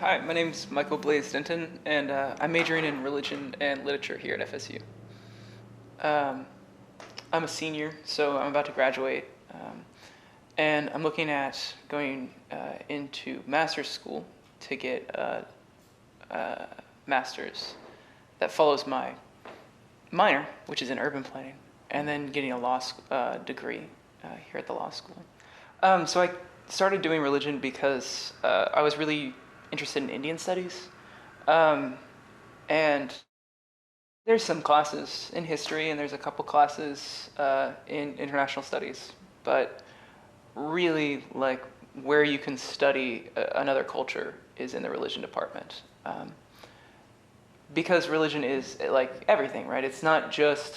Hi, my name's Blaise Denton, and I'm majoring in religion and literature here at FSU. Um, I'm a senior, so I'm about to graduate, and I'm looking at going into master's school to get a master's that follows my minor, which is in urban planning, and then getting a degree here at the law school. So I started doing religion because I was really interested in Indian studies. Um, and there's some classes in history and there's a couple classes in international studies. But really, like, where you can study another culture is in the religion department. Because religion is like everything, right? It's not just,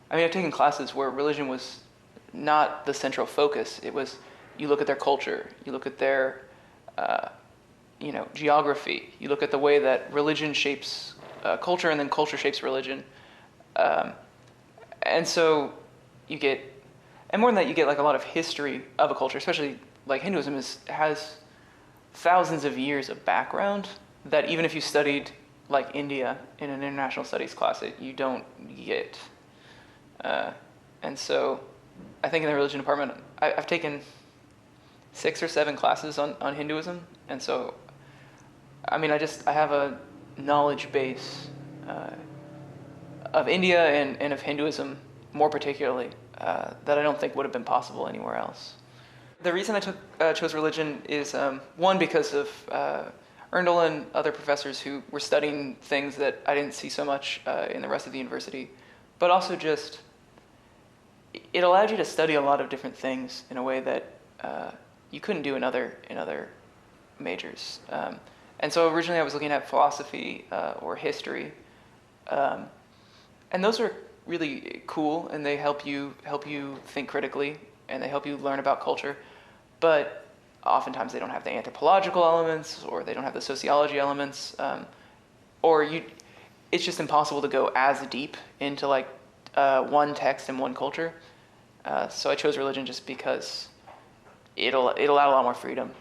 I've taken classes where religion was not the central focus. It was, you look at their culture, you look at their geography. You look at the way that religion shapes culture, and then culture shapes religion. And so you get, and more than that, you get like a lot of history of a culture, especially like Hinduism has thousands of years of background that even if you studied like India in an international studies class, you don't get. And so I think in the religion department, I've taken 6 or 7 classes on Hinduism, and so I have a knowledge base of India and of Hinduism more particularly that I don't think would have been possible anywhere else. The reason I chose religion is one, because of Erndl and other professors who were studying things that I didn't see so much in the rest of the university, but also just it allowed you to study a lot of different things in a way that you couldn't do in other majors. And so originally I was looking at philosophy or history, and those are really cool, and they help you think critically, and they help you learn about culture. But oftentimes they don't have the anthropological elements, or they don't have the sociology elements, it's just impossible to go as deep into like one text and one culture. So I chose religion just because it'll allow a lot more freedom,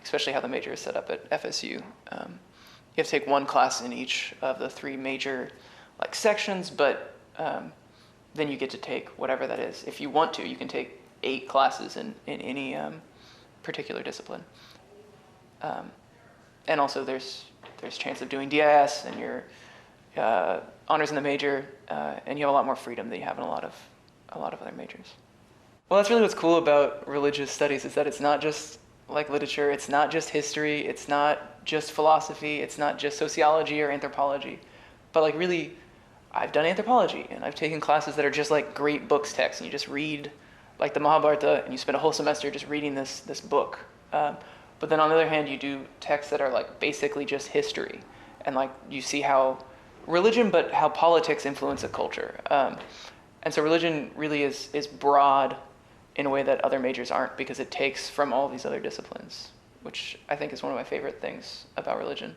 especially how the major is set up at FSU. You have to take one class in each of the 3 major like sections, but then you get to take whatever that is. If you want to, you can take 8 classes in any particular discipline. And also there's chance of doing DIS and your honors in the major, and you have a lot more freedom than you have in a lot of other majors. Well, that's really what's cool about religious studies, is that it's not just like literature, it's not just history, it's not just philosophy, it's not just sociology or anthropology, but like really, I've done anthropology and I've taken classes that are just like great books text, and you just read like the Mahabharata and you spend a whole semester just reading this book. But then on the other hand, you do texts that are like basically just history, and like you see how religion, but how politics influence a culture. And so religion really is broad in a way that other majors aren't, because it takes from all these other disciplines, which I think is one of my favorite things about religion.